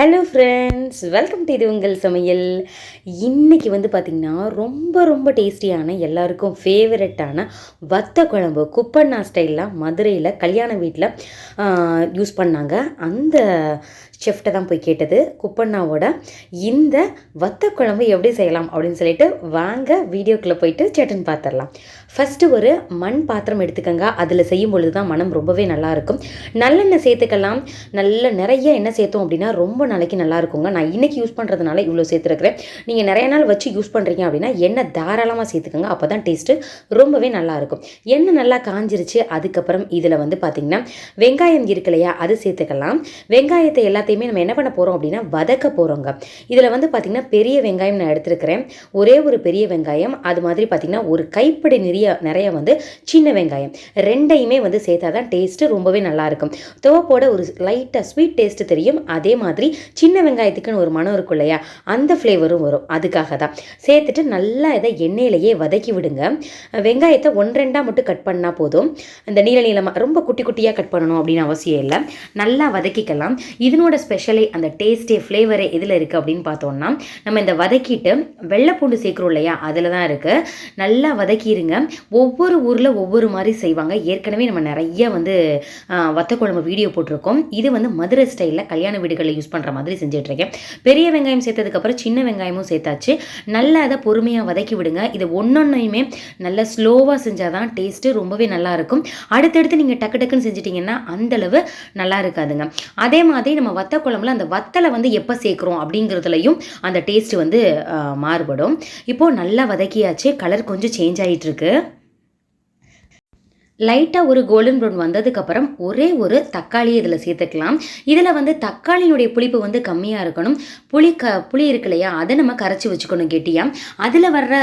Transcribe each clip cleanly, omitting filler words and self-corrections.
Hello friends, welcome to இது உங்கள் சமையல். இன்றைக்கி வந்து பார்த்திங்கன்னா ரொம்ப ரொம்ப டேஸ்டியான எல்லாருக்கும் ஃபேவரட்டான வத்த குழம்பு குப்பண்ணா ஸ்டைலில் மதுரையில் கல்யாண வீட்டில் யூஸ் பண்ணாங்க. அந்த செஃப்ட்டை தான் போய் கேட்டது. குப்பண்ணாவோட இந்த வத்த குழம்பு எப்படி செய்யலாம் அப்படின்னு சொல்லிட்டு வாங்க வீடியோக்குள்ளே போயிட்டு சட்டுன்னு பார்த்துடலாம். ஃபஸ்ட்டு ஒரு மண் பாத்திரம் எடுத்துக்கோங்க. அதில் செய்யும் பொழுது தான் மனம் ரொம்பவே நல்லாயிருக்கும். நல்லெண்ணெய் சேர்த்துக்கலாம். நிறைய எண்ணெய் சேர்த்தோம் அப்படின்னா ரொம்ப நாளைக்கு நல்லா இருக்குங்க. நான் இன்றைக்கி யூஸ் பண்ணுறதுனால இவ்வளோ சேர்த்துருக்குறேன். நீங்கள் நிறைய நாள் வச்சு யூஸ் பண்ணுறீங்க அப்படின்னா எண்ணெய் தாராளமாக சேர்த்துக்கோங்க. அப்போ தான் டேஸ்ட்டு ரொம்பவே நல்லாயிருக்கும். எண்ணெய் நல்லா காஞ்சிருச்சு. அதுக்கப்புறம் இதில் வந்து பார்த்திங்கன்னா வெங்காயம் இருக்கு இல்லையா, அது சேர்த்துக்கலாம். வெங்காயத்தை எல்லாத்தையுமே நம்ம என்ன பண்ண போகிறோம் அப்படின்னா வதக்க போகிறோங்க. இதில் வந்து பார்த்திங்கன்னா பெரிய வெங்காயம் நான் எடுத்துருக்கிறேன். ஒரே ஒரு பெரிய வெங்காயம், அது மாதிரி பார்த்திங்கன்னா ஒரு கைப்பிடி நிறைய வந்து சின்ன வெங்காயம், ரெண்டையுமே வந்து சேர்த்தா தான் டேஸ்ட்டு ரொம்பவே நல்லாயிருக்கும். துவப்போட ஒரு லைட்டாக ஸ்வீட் டேஸ்ட்டு தெரியும். அதே மாதிரி சின்ன வெங்காயத்துக்குன்னு ஒரு மனம் இருக்கும் இல்லையா, அந்த ஃப்ளேவரும் வரும். அதுக்காக தான் சேர்த்துட்டு நல்லா இதை எண்ணெயிலேயே வதக்கி விடுங்க. வெங்காயத்தை 1-2 மட்டும் கட் பண்ணால் போதும். இந்த நீளமாக ரொம்ப குட்டி குட்டியாக கட் பண்ணணும் அப்படின்னு அவசியம் இல்லை. நல்லா வதக்கிக்கலாம். இதனோட ஸ்பெஷலே அந்த டேஸ்ட்டே ஃப்ளேவரே எதில் இருக்குது அப்படின்னு பார்த்தோம்னா, நம்ம இந்த வதக்கிட்டு வெள்ளைப்பூண்டு சேர்க்குறோம் இல்லையா, அதில் தான் இருக்குது. நல்லா வதக்கிடுங்க. ஒவ்வொரு ஊரில் ஒவ்வொரு மாதிரி செய்வாங்க. ஏற்கனவே நம்ம நிறைய வந்து வத்த குழம்பு வீடியோ போட்டிருக்கோம். இது வந்து மதுரை ஸ்டைலில் கல்யாண வீடுகளில் யூஸ் பண்ணுற மாதிரி செஞ்சிட்ருக்கேன். பெரிய வெங்காயம் சேர்த்ததுக்கப்புறம் சின்ன வெங்காயமும் சேர்த்தாச்சு. நல்லா அதை பொறுமையாக வதக்கி விடுங்க. இது ஒன்றொன்னையுமே நல்லா ஸ்லோவாக செஞ்சால் தான் டேஸ்ட்டு ரொம்பவே நல்லாயிருக்கும். அடுத்தடுத்து நீங்கள் டக்கு டக்குன்னு செஞ்சிட்டிங்கன்னா அந்தளவு நல்லா இருக்காதுங்க. அதே மாதிரி நம்ம வத்த குழம்புல அந்த வத்தலை வந்து எப்போ சேர்க்குறோம் அப்படிங்கிறதுலையும் அந்த டேஸ்ட்டு வந்து மாறுபடும். இப்போது நல்லா வதக்கியாச்சு. கலர் கொஞ்சம் சேஞ்ச் ஆகிட்டுருக்கு. லைட்டாக ஒரு கோல்டன் ப்ரௌன் வந்ததுக்கப்புறம் ஒரே ஒரு தக்காளி இதில் சேர்த்துக்கலாம். இதில் வந்து தக்காளியினுடைய புளிப்பு வந்து கம்மியாக இருக்கணும். புளி இருக்கு இல்லையா, அதை நம்ம கரைச்சி வச்சுக்கணும் கெட்டியாக. அதில் வர்ற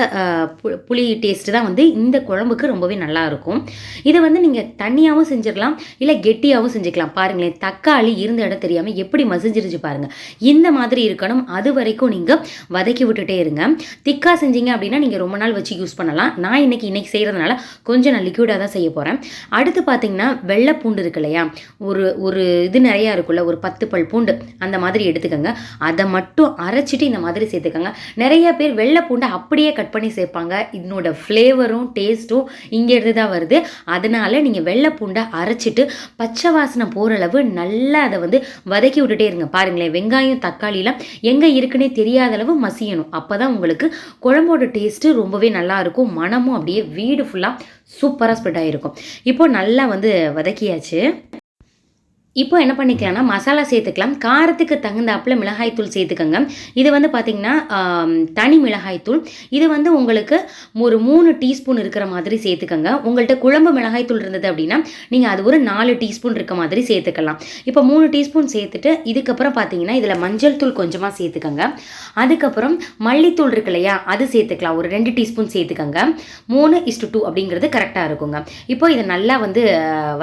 புளி டேஸ்ட்டு தான் வந்து இந்த குழம்புக்கு ரொம்பவே நல்லாயிருக்கும். இதை வந்து நீங்கள் தண்ணியாகவும் செஞ்சிடலாம், இல்லை கெட்டியாகவும் செஞ்சுக்கலாம். பாருங்களேன், தக்காளி இருந்த இடம் தெரியாமல் எப்படி மசிஞ்சிருச்சு பாருங்கள். இந்த மாதிரி இருக்கணும். அது வரைக்கும் நீங்கள் வதக்கி விட்டுட்டே இருங்க. திக்காக செஞ்சீங்க அப்படின்னா நீங்கள் ரொம்ப நாள் வச்சு யூஸ் பண்ணலாம். நான் இன்னைக்கு செய்கிறதுனால கொஞ்சம் நான் லிக்விடாக தான் செய்ய போகிறேன். அடுத்து பார்த்தீங்கன்னா வெள்ளை பூண்டு இருக்கு இல்லையா, ஒரு இது நிறையா இருக்குல்ல, ஒரு 10 பல் பூண்டு அந்த மாதிரி எடுத்துக்கோங்க. அதை மட்டும் அரைச்சிட்டு இந்த மாதிரி சேர்த்துக்கோங்க. நிறைய பேர் வெள்ளை பூண்டை அப்படியே கட் பண்ணி சேர்ப்பாங்க. இதனோட ஃப்ளேவரும் டேஸ்ட்டும் இங்கேருந்து தான் வருது. அதனால் நீங்கள் வெள்ளை பூண்டை அரைச்சிட்டு பச்சை வாசனை போகிற அளவு நல்லா அதை வந்து வதக்கி விட்டுட்டே இருங்க. பாருங்களேன், வெங்காயம் தக்காளிலாம் எங்கே இருக்குன்னே தெரியாத அளவு மசியணும். அப்போ தான் உங்களுக்கு குழம்போட டேஸ்ட்டு ரொம்பவே நல்லாயிருக்கும். மனமும் அப்படியே வீடு ஃபுல்லாக சூப்பராக ஸ்ப்ரெட் ஆகிருக்கும். இப்போது நல்லா வந்து வதக்கியாச்சு. இப்போ என்ன பண்ணிக்கலாம்னா மசாலா சேர்த்துக்கலாம். காரத்துக்கு தகுந்தாப்பில் மிளகாய்த்தூள் சேர்த்துக்கோங்க. இது வந்து பார்த்திங்கன்னா தனி மிளகாய்த்தூள். இது வந்து உங்களுக்கு ஒரு 3 டீஸ்பூன் இருக்கிற மாதிரி சேர்த்துக்கோங்க. உங்கள்கிட்ட குழம்பு மிளகாய்த்தூள் இருந்தது அப்படின்னா நீங்கள் அது ஒரு 4 டீஸ்பூன் இருக்க மாதிரி சேர்த்துக்கலாம். இப்போ 3 டீஸ்பூன் சேர்த்துட்டு இதுக்கப்புறம் பார்த்தீங்கன்னா இதில் மஞ்சள் தூள் கொஞ்சமாக சேர்த்துக்கோங்க. அதுக்கப்புறம் மல்லித்தூள் இருக்கு இல்லையா, அது சேர்த்துக்கலாம். ஒரு 2 டீஸ்பூன் சேர்த்துக்கோங்க. 3:2 அப்படிங்கிறது கரெக்டாக இருக்குங்க. இப்போ இதை நல்லா வந்து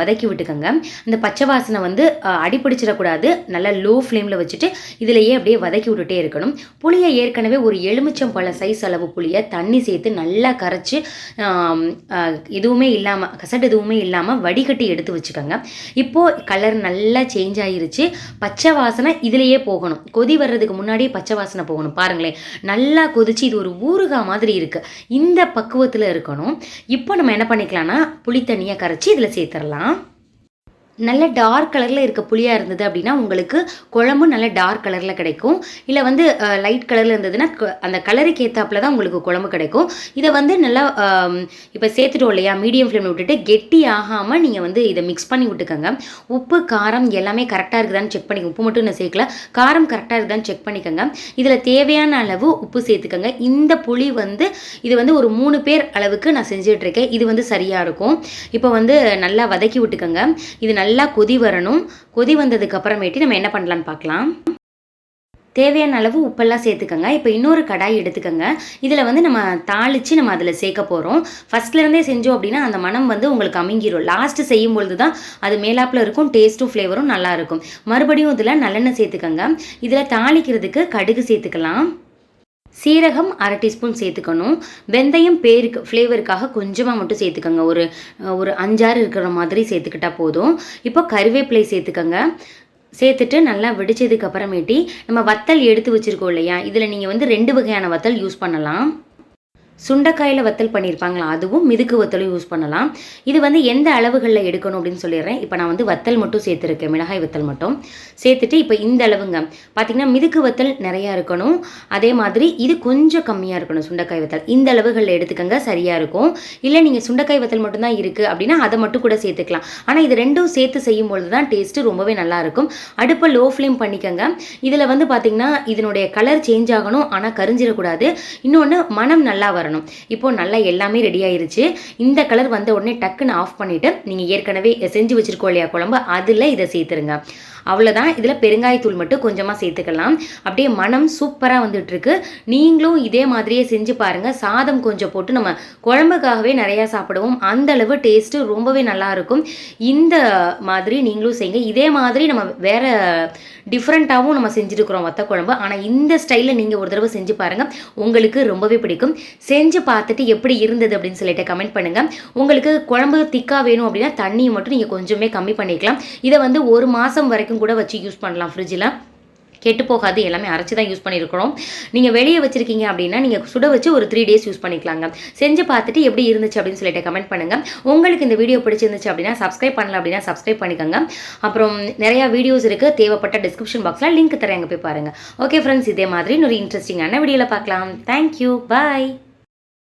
வதக்கி விட்டுக்கோங்க. இந்த பச்சை வாசனை வந்து அடிப்பிடிச்சிடக்கூடாது. நல்லா லோ ஃப்ளேமில் வச்சுட்டு இதிலேயே அப்படியே வதக்கி விட்டுட்டே இருக்கணும். புளியை ஏற்கனவே ஒரு எலுமிச்சம்பழ சைஸ் அளவு புளியை தண்ணி சேர்த்து நல்லா கரைச்சி எதுவுமே இல்லாமல் கசடு எதுவுமே இல்லாமல் வடிகட்டி எடுத்து வச்சுக்கோங்க. இப்போது கலர் நல்லா சேஞ்ச் ஆகிருச்சு. பச்சை வாசனை இதிலேயே போகணும். கொதி வர்றதுக்கு முன்னாடியே பச்சை வாசனை போகணும். பாருங்களேன், நல்லா கொதிச்சு இது ஒரு ஊறுகாய் மாதிரி இருக்குது. இந்த பக்குவத்தில் இருக்கணும். இப்போ நம்ம என்ன பண்ணிக்கலாம்னா புளி தண்ணியை கரைச்சி இதில் சேர்த்துடலாம். நல்ல டார்க் கலரில் இருக்க புளியாக இருந்தது அப்படின்னா உங்களுக்கு குழம்பு நல்ல டார்க் கலரில் கிடைக்கும். இல்லை வந்து லைட் கலரில் இருந்ததுன்னா அந்த கலருக்கு ஏற்றாப்புல தான் உங்களுக்கு குழம்பு கிடைக்கும். இதை வந்து நல்லா இப்போ சேர்த்துட்டோம் இல்லையா, மீடியம் ஃப்ளேமில் விட்டுட்டு கெட்டி ஆகாமல் நீங்கள் வந்து இதை மிக்ஸ் பண்ணி விட்டுக்கோங்க. உப்பு காரம் எல்லாமே கரெக்டாக இருக்குதான்னு செக் பண்ணிக்கோங்க. உப்பு மட்டும் நான் சேர்க்கல, காரம் கரெக்டாக இருக்குதான்னு செக் பண்ணிக்கோங்க. இதில் தேவையான அளவு உப்பு சேர்த்துக்கோங்க. இந்த புளி வந்து இது வந்து ஒரு 3 பேர் அளவுக்கு நான் செஞ்சிட்ருக்கேன். இது வந்து சரியாக இருக்கும். இப்போ வந்து நல்லா வதக்கி விட்டுக்கோங்க. இது நல்லா கொதி வரணும். கொதி வந்ததுக்கு அப்புறமேட்டு நம்ம என்ன பண்ணலான்னு பார்க்கலாம். தேவையான அளவு உப்பெல்லாம் சேர்த்துக்கோங்க. இப்போ இன்னொரு கடாய் எடுத்துக்கோங்க. இதில் வந்து நம்ம தாளித்து நம்ம அதில் சேர்க்க போகிறோம். ஃபஸ்ட்லேருந்தே செஞ்சோம் அப்படின்னா அந்த மனம் வந்து உங்களுக்கு அமுங்கிடும். லாஸ்ட்டு செய்யும் பொழுது தான் அது மேலாப்பில் இருக்கும். டேஸ்ட்டும் ஃப்ளேவரும் நல்லாயிருக்கும். மறுபடியும் இதில் நல்லெண்ணெய் சேர்த்துக்கோங்க. இதில் தாளிக்கிறதுக்கு கடுகு சேர்த்துக்கலாம். சீரகம் 1/2 டீஸ்பூன் சேர்த்துக்கணும். வெந்தயம் பேருக்கு ஃப்ளேவருக்காக கொஞ்சமாக மட்டும் சேர்த்துக்கோங்க. ஒரு 5-6 இருக்கிற மாதிரி சேர்த்துக்கிட்டா போதும். இப்போ கருவேப்பிலை சேர்த்துக்கோங்க. சேர்த்துட்டு நல்லா வெடிச்சதுக்கு அப்புறமேட்டி நம்ம வத்தல் எடுத்து வச்சுருக்கோம் இல்லையா, இதில் நீங்கள் வந்து 2 வகையான வத்தல் யூஸ் பண்ணலாம். சுண்டைக்காயில் வத்தல் பண்ணியிருப்பாங்களா, அதுவும் மிதுக்கு வத்தலும் யூஸ் பண்ணலாம். இது வந்து எந்த அளவுகளில் எடுக்கணும் அப்படின்னு சொல்லிடுறேன். இப்போ நான் வந்து வத்தல் மட்டும் சேர்த்துருக்கேன், மிளகாய் வத்தல் மட்டும் சேர்த்துட்டு இப்போ இந்த அளவுங்க பார்த்திங்கன்னா மிதுக்கு வத்தல் நிறையா இருக்கணும். அதே மாதிரி இது கொஞ்சம் கம்மியாக இருக்கணும் சுண்டைக்காய் வத்தல். இந்த அளவுகளில் எடுத்துக்கங்க, சரியாக இருக்கும். இல்லை நீங்கள் சுண்டைக்காய் வத்தல் மட்டும்தான் இருக்குது அப்படின்னா அதை மட்டும் கூட சேர்த்துக்கலாம். ஆனால் இது ரெண்டும் சேர்த்து செய்யும்பொழுது தான் டேஸ்ட்டு ரொம்பவே நல்லாயிருக்கும். அடுப்பை லோ ஃப்ளேம் பண்ணிக்கங்க. இதில் வந்து பார்த்திங்கன்னா இதனுடைய கலர் சேஞ்ச் ஆகணும், ஆனால் கரிஞ்சிடக்கூடாது. இன்னொன்று மனம் நல்லா வரணும். இப்போ நல்லா எல்லாமே ரெடி ஆயிருச்சு. இந்த கலர் வந்த உடனே டக்குன்னு ஆஃப் பண்ணிவிட்டு நீங்கள் ஏற்கனவே செஞ்சு வச்சுருக்கோம் இல்லையா குழம்பு, அதில் இதை சேர்த்துருங்க. அவ்வளோதான். இதில் பெருங்காயத்தூள் மட்டும் கொஞ்சமாக சேர்த்துக்கலாம். அப்படியே மனம் சூப்பராக வந்துட்டுருக்கு. நீங்களும் இதே மாதிரியே செஞ்சு பாருங்கள். சாதம் கொஞ்சம் போட்டு நம்ம குழம்புக்காகவே நிறையா சாப்பிடுவோம். அந்தளவு டேஸ்ட்டு ரொம்பவே நல்லாயிருக்கும். இந்த மாதிரி நீங்களும் செய்யுங்க. இதே மாதிரி நம்ம வேறு டிஃப்ரெண்ட்டாகவும் நம்ம செஞ்சுருக்குறோம் வத்த குழம்பு. ஆனால் இந்த ஸ்டைலில் நீங்கள் ஒரு தடவை செஞ்சு பாருங்கள், உங்களுக்கு ரொம்பவே பிடிக்கும். செஞ்சு பார்த்துட்டு எப்படி இருந்தது அப்படின்னு சொல்லிட்டு கமெண்ட் பண்ணுங்கள். உங்களுக்கு குழம்பு திக்காக வேணும் அப்படின்னா தண்ணியை மட்டும் நீங்கள் கொஞ்சமே கம்மி பண்ணிக்கலாம். இதை வந்து 1 மாதம் வரைக்கும் கூட வச்சு யூஸ் பண்ணலாம். ஃப்ரிட்ஜில் கெட்டு போகாது. எல்லாமே அரைச்சி தான் யூஸ் பண்ணியிருக்கிறோம். நீங்கள் வெளியே வச்சுருக்கீங்க அப்படின்னா நீங்கள் சுட வச்சு ஒரு 3 days யூஸ் பண்ணிக்கலாங்க. செஞ்சு பார்த்துட்டு எப்படி இருந்துச்சு அப்படின்னு சொல்லிட்டு கமெண்ட் பண்ணுங்கள். உங்களுக்கு இந்த வீடியோ பிடிச்சிருந்துச்சு அப்படின்னா சப்ஸ்கிரைப் பண்ணல அப்படின்னா சப்ஸ்கிரைப் பண்ணிக்கோங்க. அப்புறம் நிறையா வீடியோஸ் இருக்குது, தேவைப்பட்ட டிஸ்கிரிப்ஷன் பாக்ஸில் லிங்க் தரேன், அங்கே போய் பாருங்கள். ஓகே ஃப்ரெண்ட்ஸ், இதே மாதிரி ஒரு இன்ட்ரெஸ்டிங்கான வீடியோவில் பார்க்கலாம். தேங்க்யூ, பாய்.